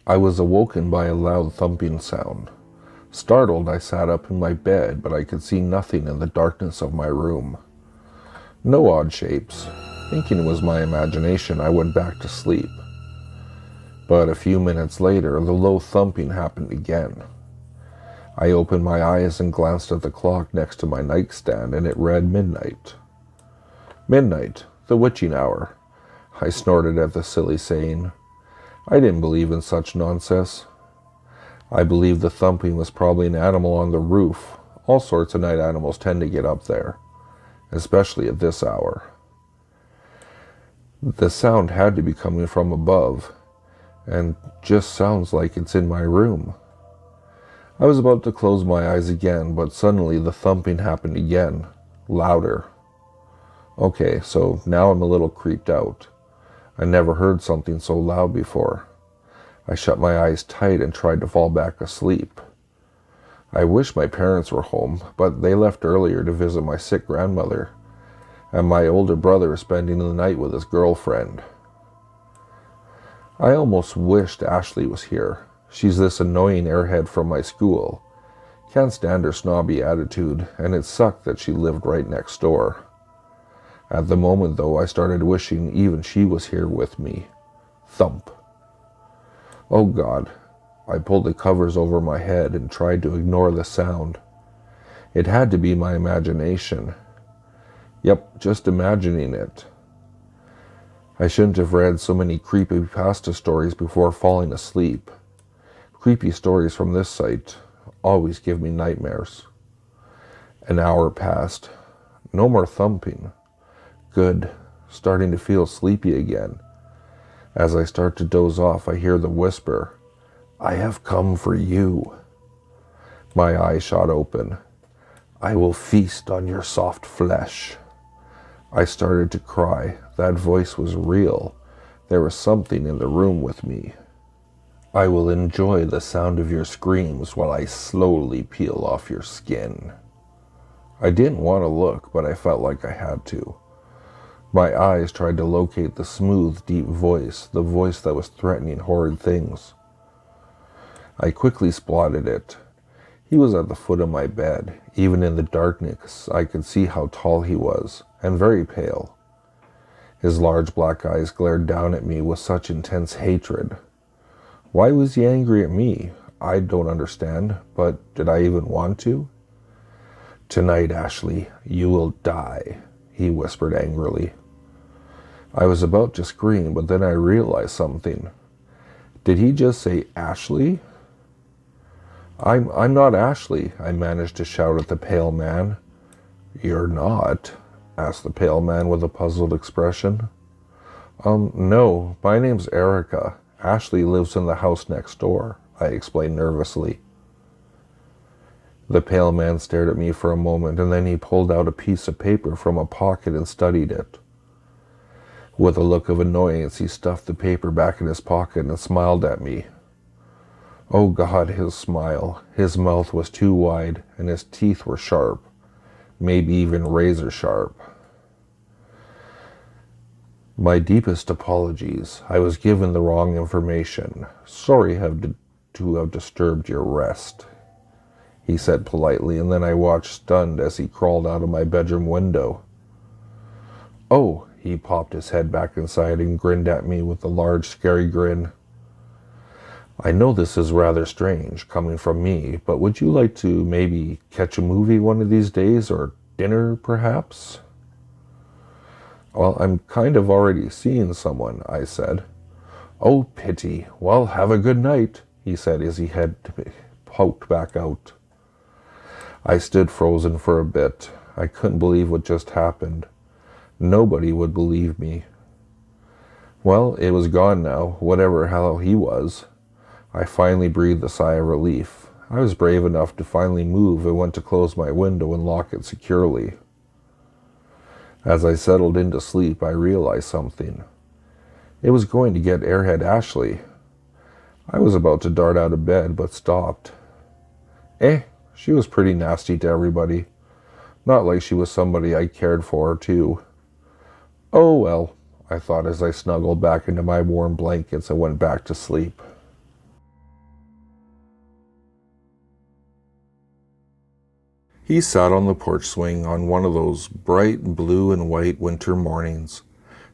I was awoken by a loud thumping sound. Startled, I sat up in my bed, but I could see nothing in the darkness of my room. No odd shapes. Thinking it was my imagination, I went back to sleep. But a few minutes later, the low thumping happened again. I opened my eyes and glanced at the clock next to my nightstand, and it read midnight. Midnight, the witching hour. I snorted at the silly saying. I didn't believe in such nonsense. I believed the thumping was probably an animal on the roof. All sorts of night animals tend to get up there, especially at this hour. The sound had to be coming from above, and just sounds like it's in my room. I was about to close my eyes again, but suddenly the thumping happened again, louder. Okay, so now I'm a little creeped out. I never heard something so loud before. I shut my eyes tight and tried to fall back asleep. I wish my parents were home, but they left earlier to visit my sick grandmother, and my older brother is spending the night with his girlfriend. I almost wished Ashley was here. She's this annoying airhead from my school. Can't stand her snobby attitude, and it sucked that she lived right next door. At the moment, though, I started wishing even she was here with me. Thump. Oh God. I pulled the covers over my head and tried to ignore the sound. It had to be my imagination. Yep, just imagining it. I shouldn't have read so many creepypasta stories before falling asleep. Creepy stories from this site always give me nightmares. An hour passed. No more thumping. Good. Starting to feel sleepy again. As I start to doze off, I hear the whisper, I have come for you. My eyes shot open. I will feast on your soft flesh. I started to cry. That voice was real. There was something in the room with me. I will enjoy the sound of your screams while I slowly peel off your skin. I didn't want to look, but I felt like I had to. My eyes tried to locate the smooth, deep voice, the voice that was threatening horrid things. I quickly spotted it. He was at the foot of my bed. Even in the darkness, I could see how tall he was, and very pale. His large black eyes glared down at me with such intense hatred. Why was he angry at me? I don't understand, but did I even want to? Tonight, Ashley, you will die, he whispered angrily. I was about to scream, but then I realized something. Did he just say Ashley? I'm not Ashley, I managed to shout at the pale man. You're not? Asked the pale man with a puzzled expression. No, my name's Erica. Ashley lives in the house next door, I explained nervously. The pale man stared at me for a moment, and then he pulled out a piece of paper from a pocket and studied it. With a look of annoyance, he stuffed the paper back in his pocket and smiled at me. Oh God, his smile. His mouth was too wide, and his teeth were sharp, maybe even razor sharp. My deepest apologies. I was given the wrong information. Sorry to have disturbed your rest, he said politely, and then I watched stunned as he crawled out of my bedroom window. Oh, he popped his head back inside and grinned at me with a large, scary grin. I know this is rather strange, coming from me, but would you like to maybe catch a movie one of these days, or dinner, perhaps? Well, I'm kind of already seeing someone, I said. Oh, pity. Well, have a good night, he said as he had poked back out. I stood frozen for a bit. I couldn't believe what just happened. Nobody would believe me. Well, it was gone now, whatever hell he was. I finally breathed a sigh of relief. I was brave enough to finally move and went to close my window and lock it securely. As I settled into sleep, I realized something. It was going to get airhead Ashley. I was about to dart out of bed, but stopped. She was pretty nasty to everybody. Not like she was somebody I cared for, too. Oh well, I thought as I snuggled back into my warm blankets and went back to sleep. He sat on the porch swing on one of those bright blue and white winter mornings,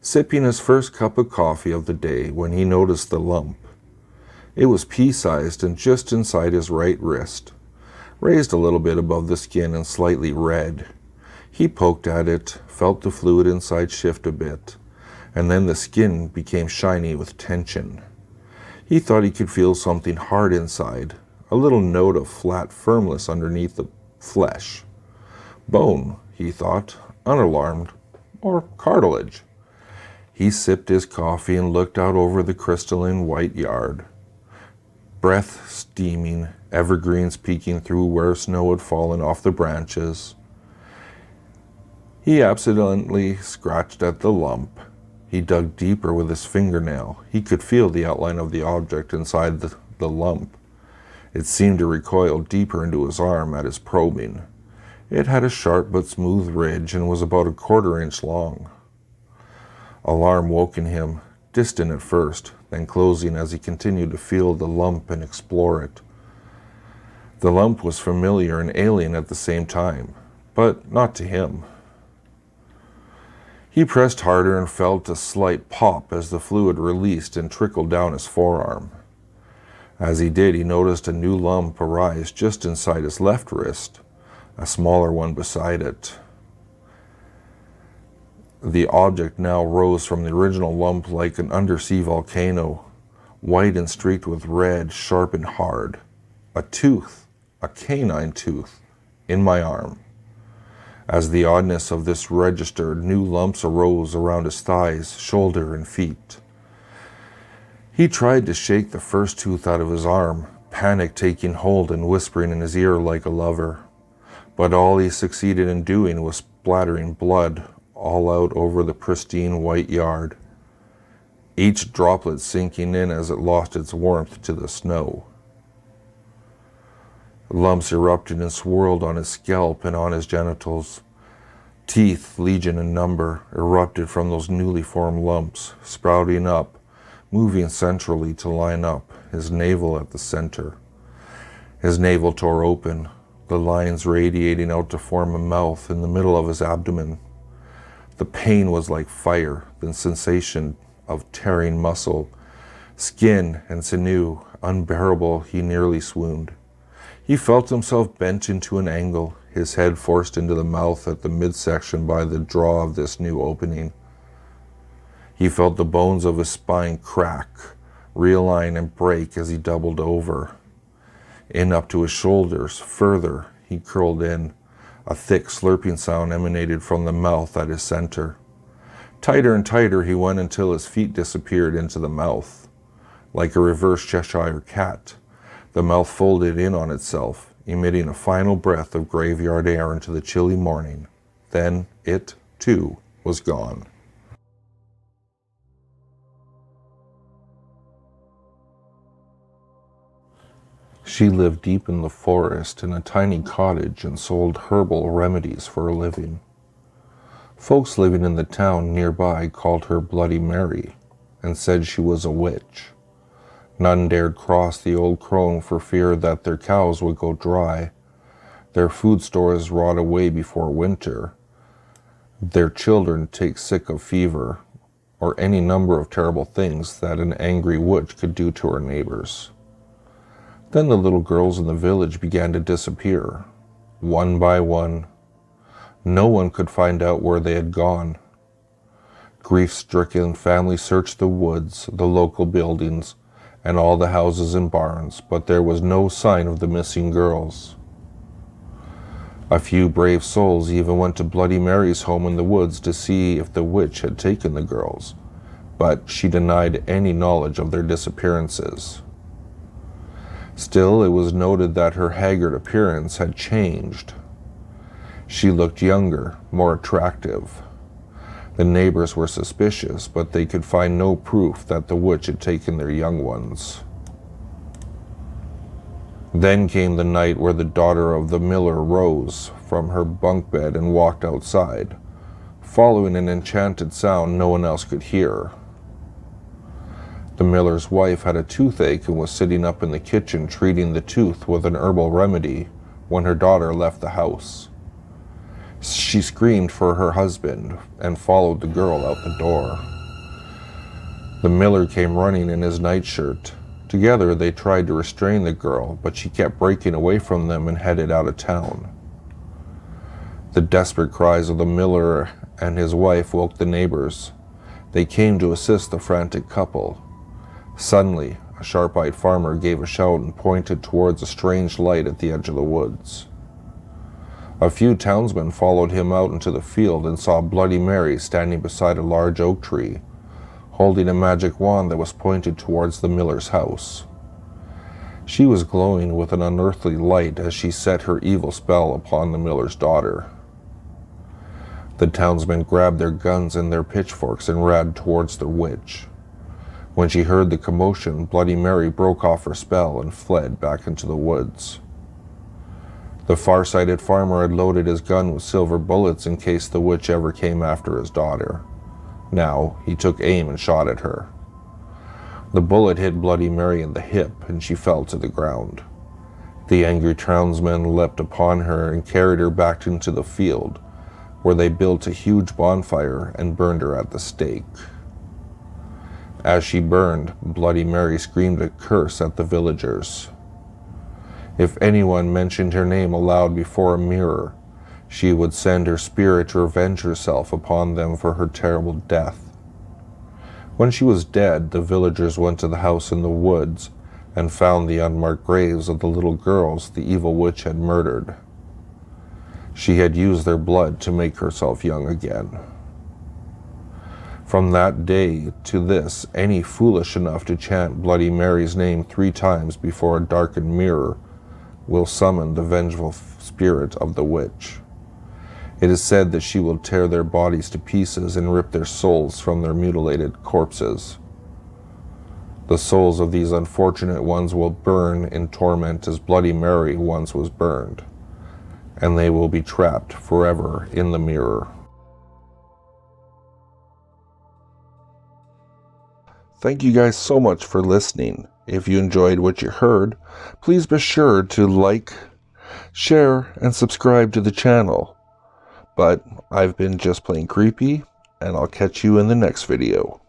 sipping his first cup of coffee of the day when he noticed the lump. It was pea-sized and just inside his right wrist, raised a little bit above the skin and slightly red. He poked at it, felt the fluid inside shift a bit, and then the skin became shiny with tension. He thought he could feel something hard inside, a little note of flat firmness underneath the flesh. Bone, he thought, unalarmed, or cartilage. He sipped his coffee and looked out over the crystalline white yard. Breath steaming, evergreens peeking through where snow had fallen off the branches. He accidentally scratched at the lump. He dug deeper with his fingernail. He could feel the outline of the object inside the lump. It seemed to recoil deeper into his arm at his probing. It had a sharp but smooth ridge and was about a 1/4 inch long. Alarm woke in him, distant at first, then closing as he continued to feel the lump and explore it. The lump was familiar and alien at the same time, but not to him. He pressed harder and felt a slight pop as the fluid released and trickled down his forearm. As he did, he noticed a new lump arise just inside his left wrist, a smaller one beside it. The object now rose from the original lump like an undersea volcano, white and streaked with red, sharp and hard. A tooth, a canine tooth, in my arm. As the oddness of this registered, new lumps arose around his thighs, shoulder, and feet. He tried to shake the first tooth out of his arm, panic taking hold and whispering in his ear like a lover. But all he succeeded in doing was splattering blood all out over the pristine white yard, each droplet sinking in as it lost its warmth to the snow. Lumps erupted and swirled on his scalp and on his genitals. Teeth, legion in number, erupted from those newly formed lumps, sprouting up, moving centrally to line up, his navel at the center. His navel tore open, the lines radiating out to form a mouth in the middle of his abdomen. The pain was like fire, the sensation of tearing muscle, skin, and sinew, unbearable. He nearly swooned. He felt himself bent into an angle, his head forced into the mouth at the midsection by the draw of this new opening. He felt the bones of his spine crack, realign, and break as he doubled over. In up to his shoulders, further, he curled in. A thick slurping sound emanated from the mouth at his center. Tighter and tighter he went until his feet disappeared into the mouth. Like a reverse Cheshire cat, the mouth folded in on itself, emitting a final breath of graveyard air into the chilly morning. Then it, too, was gone. She lived deep in the forest in a tiny cottage and sold herbal remedies for a living. Folks living in the town nearby called her Bloody Mary and said she was a witch. None dared cross the old crone for fear that their cows would go dry, their food stores rot away before winter, their children take sick of fever, or any number of terrible things that an angry witch could do to her neighbors. Then the little girls in the village began to disappear, one by one. No one could find out where they had gone. Grief-stricken families searched the woods, the local buildings, and all the houses and barns, but there was no sign of the missing girls. A few brave souls even went to Bloody Mary's home in the woods to see if the witch had taken the girls, but she denied any knowledge of their disappearances. Still, it was noted that her haggard appearance had changed. She looked younger, more attractive. The neighbors were suspicious, but they could find no proof that the witch had taken their young ones. Then came the night where the daughter of the miller rose from her bunk bed and walked outside, following an enchanted sound no one else could hear. The miller's wife had a toothache and was sitting up in the kitchen treating the tooth with an herbal remedy when her daughter left the house. She screamed for her husband and followed the girl out the door. The miller came running in his nightshirt. Together they tried to restrain the girl, but she kept breaking away from them and headed out of town. The desperate cries of the miller and his wife woke the neighbors. They came to assist the frantic couple. Suddenly, a sharp-eyed farmer gave a shout and pointed towards a strange light at the edge of the woods. A few townsmen followed him out into the field and saw Bloody Mary standing beside a large oak tree, holding a magic wand that was pointed towards the miller's house. She was glowing with an unearthly light as she set her evil spell upon the miller's daughter. The townsmen grabbed their guns and their pitchforks and ran towards the witch. When she heard the commotion, Bloody Mary broke off her spell and fled back into the woods. The far-sighted farmer had loaded his gun with silver bullets in case the witch ever came after his daughter. Now, he took aim and shot at her. The bullet hit Bloody Mary in the hip, and she fell to the ground. The angry townsmen leapt upon her and carried her back into the field, where they built a huge bonfire and burned her at the stake. As she burned, Bloody Mary screamed a curse at the villagers. If anyone mentioned her name aloud before a mirror, she would send her spirit to revenge herself upon them for her terrible death. When she was dead, the villagers went to the house in the woods and found the unmarked graves of the little girls the evil witch had murdered. She had used their blood to make herself young again. From that day to this, any foolish enough to chant Bloody Mary's name 3 times before a darkened mirror will summon the vengeful spirit of the witch. It is said that she will tear their bodies to pieces and rip their souls from their mutilated corpses. The souls of these unfortunate ones will burn in torment as Bloody Mary once was burned, and they will be trapped forever in the mirror. Thank you guys so much for listening. If you enjoyed what you heard, please be sure to like, share, and subscribe to the channel. But I've been just plain creepy, and I'll catch you in the next video.